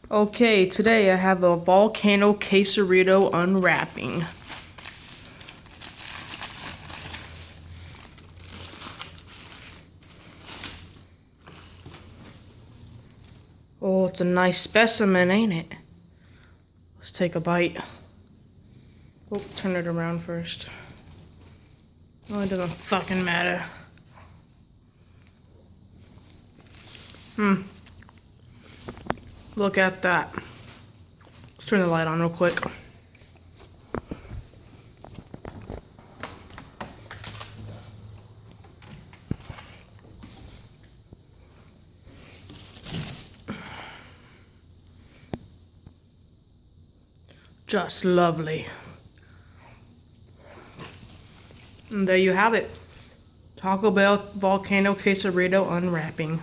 Okay, today I have a Volcano quesarito unwrapping. Oh, it's a nice specimen, ain't it? Let's take a bite. Oh, turn it around first. Oh, it doesn't fucking matter. Look at that. Let's turn the light on real quick. Just lovely. And there you have it. Taco Bell Volcano Quesarito unwrapping.